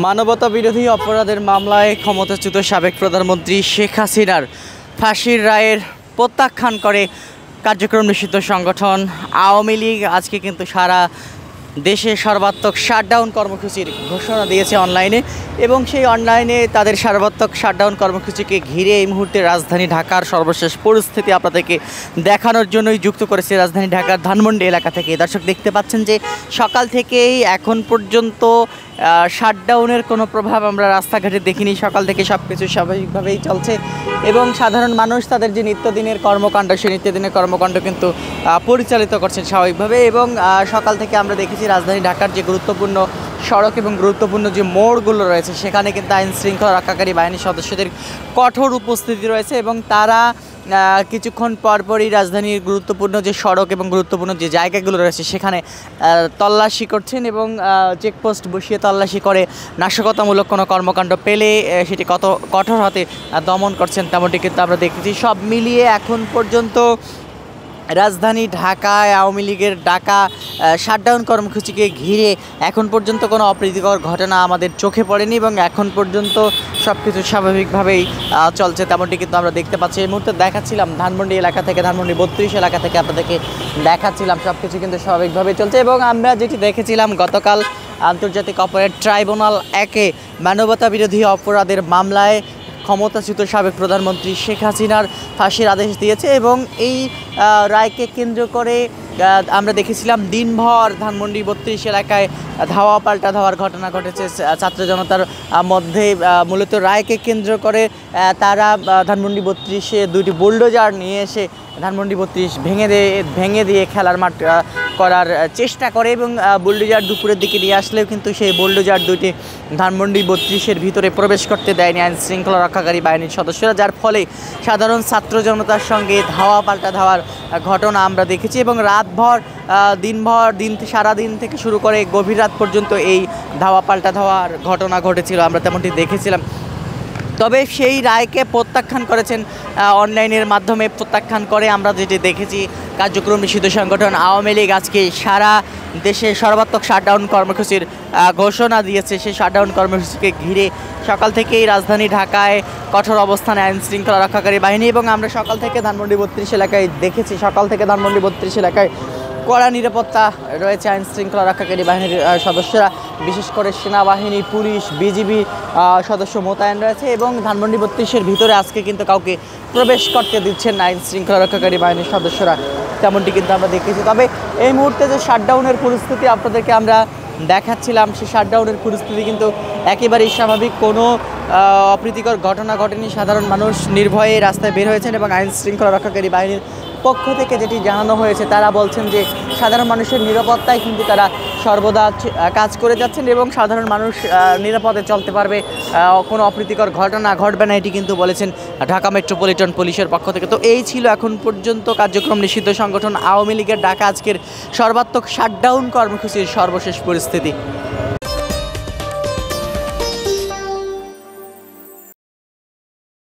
মানবতা বিরোধী অপরাধের মামলায় ক্ষমতাচ্যুত সাবেক প্রধানমন্ত্রী শেখ হাসিনার ফাঁসির রায়ের প্রত্যাখ্যান করে কার্যক্রম নিষিদ্ধ সংগঠন আওয়ামী লীগ আজকে কিন্তু সারা দেশে সর্বাত্মক শাটডাউন কর্মসূচির ঘোষণা দিয়েছে অনলাইনে, এবং সেই অনলাইনে তাদের সর্বাত্মক শাটডাউন কর্মসূচিকে ঘিরে এই মুহূর্তে রাজধানী ঢাকার সর্বশেষ পরিস্থিতি আপনাদেরকে দেখানোর জন্যই যুক্ত করেছে রাজধানী ঢাকার ধানমন্ডি এলাকা থেকে। দর্শক দেখতে পাচ্ছেন যে সকাল থেকেই এখন পর্যন্ত শাটডাউনের কোনো প্রভাব আমরা রাস্তাঘাটে দেখিনি। সকাল থেকে সব কিছু স্বাভাবিকভাবেই চলছে এবং সাধারণ মানুষ তাদের যে নিত্যদিনের কর্মকাণ্ড সেই নিত্যদিনের কর্মকাণ্ড কিন্তু পরিচালিত করছেন স্বাভাবিকভাবে। এবং সকাল থেকে আমরা দেখেছি রাজধানী ঢাকার যে গুরুত্বপূর্ণ সড়ক এবং গুরুত্বপূর্ণ যে মোড়গুলো রয়েছে সেখানে কিন্তু আইন শৃঙ্খলা রক্ষাকারী বাহিনীর সদস্যদের কঠোর উপস্থিতি রয়েছে, এবং তারা কিছুক্ষণ পরপরই রাজধানীর গুরুত্বপূর্ণ যে সড়ক এবং গুরুত্বপূর্ণ যে জায়গাগুলো রয়েছে সেখানে তল্লাশি করছেন এবং চেকপোস্ট বসিয়ে তল্লাশি করে নাশকতামূলক কোনো কর্মকাণ্ড পেলে সেটি কত কঠোর হাতে দমন করছেন তেমনটি কিন্তু আমরা দেখেছি। সব মিলিয়ে এখন পর্যন্ত রাজধানী ঢাকায় আওয়ামী লীগের ডাকা শাটডাউন কর্মসূচিকে ঘিরে এখন পর্যন্ত কোনো অপ্রীতিকর ঘটনা আমাদের চোখে পড়েনি এবং এখন পর্যন্ত সব কিছু স্বাভাবিকভাবেই চলছে তেমনটি কিন্তু আমরা দেখতে পাচ্ছি। এই মুহূর্তে দেখাচ্ছিলাম ধানমন্ডি এলাকা থেকে, ধানমন্ডি 32 এলাকা থেকে আপনাদেরকে দেখাচ্ছিলাম সব কিছু কিন্তু স্বাভাবিকভাবেই চলছে। এবং আমরা যেটি দেখেছিলাম গতকাল আন্তর্জাতিক অপরাধ ট্রাইব্যুনাল 1-এ মানবতা বিরোধী অপরাধের মামলায় ক্ষমতাচ্যুত সাবেক প্রধানমন্ত্রী শেখ হাসিনার ফাঁসির আদেশ দিয়েছে, এবং এই রায়কে কেন্দ্র করে আমরা দেখেছিলাম দিনভর ধানমন্ডি 32 এলাকায় ধাওয়া পাল্টা ধাওয়ার ঘটনা ঘটেছে ছাত্র জনতার মধ্যে। মূলত রায়কে কেন্দ্র করে তারা ধানমন্ডি 32-এ দুইটি বুলডোজার নিয়ে এসে ধানমন্ডি 32 ভেঙে দিয়ে খেলার মাঠ করার চেষ্টা করে, এবং বুলডোজার দুপুরের দিকে নিয়ে আসলেও কিন্তু সেই বুলডোজার দুইটি ধানমন্ডি 32-এর ভিতরে প্রবেশ করতে দেয়নি আইন শৃঙ্খলা রক্ষাকারী বাহিনীর সদস্যরা, যার ফলে সাধারণ ছাত্র জনতার সঙ্গে ধাওয়া পাল্টা ধাওয়ার ঘটনা আমরা দেখেছি। এবং রাতভর সারাদিন থেকে শুরু করে গভীর রাত পর্যন্ত এই ধাওয়া পাল্টা ধাওয়ার ঘটনা ঘটেছিল, আমরা তেমনটি দেখেছিলাম। তবে সেই রায়কে প্রত্যাখ্যান করেছেন অনলাইনের মাধ্যমে প্রত্যাখ্যান করে আমরা যেটি দেখেছি কার্যক্রম নিষিদ্ধ সংগঠন আওয়ামী লীগ আজকে সারা দেশে সর্বাত্মক শাটডাউন কর্মসূচির ঘোষণা দিয়েছে। সেই শাটডাউন কর্মসূচিকে ঘিরে সকাল থেকেই রাজধানী ঢাকায় কঠোর অবস্থানে আইন শৃঙ্খলা রক্ষাকারী বাহিনী, এবং আমরা সকাল থেকে ধানমন্ডি 32 এলাকায় দেখেছি সকাল থেকে ধানমন্ডি 32 এলাকায় কড়া নিরাপত্তা রয়েছে আইন শৃঙ্খলা রক্ষাকারী বাহিনীর সদস্যরা, বিশেষ করে সেনাবাহিনী, পুলিশ, বিজিবি সদস্য মোতায়েন রয়েছে, এবং ধানমন্ডি 32-এর ভিতরে আজকে কিন্তু কাউকে প্রবেশ করতে দিচ্ছেন না আইন শৃঙ্খলা রক্ষাকারী বাহিনীর সদস্যরা, তেমনটি কিন্তু আমরা দেখেছি। তবে এই মুহূর্তে যে শাটডাউনের পরিস্থিতি আপনাদেরকে আমরা দেখাচ্ছিলাম সেই শাটডাউনের পরিস্থিতি কিন্তু একেবারেই স্বাভাবিক, কোনো অপ্রীতিকর ঘটনা ঘটেনি। সাধারণ মানুষ নির্ভয়ে রাস্তায় বের হয়েছেন এবং আইন শৃঙ্খলা রক্ষাকারী বাহিনীর পক্ষ থেকে যেটি জানানো হয়েছে তারা বলছেন যে সাধারণ মানুষের নিরাপত্তায় কিন্তু তারা সর্বদা কাজ করে যাচ্ছেন এবং সাধারণ মানুষ নিরাপদে চলতে পারবে, কোনো অপ্রীতিকর ঘটনা ঘটবে না, এটি কিন্তু বলেছেন ঢাকা মেট্রোপলিটন পুলিশের পক্ষ থেকে। তো এই ছিল এখন পর্যন্ত কার্যক্রম নিষিদ্ধ সংগঠন আওয়ামী লীগের ডাকা আজকের সর্বাত্মক শাটডাউন কর্মসূচির সর্বশেষ পরিস্থিতি।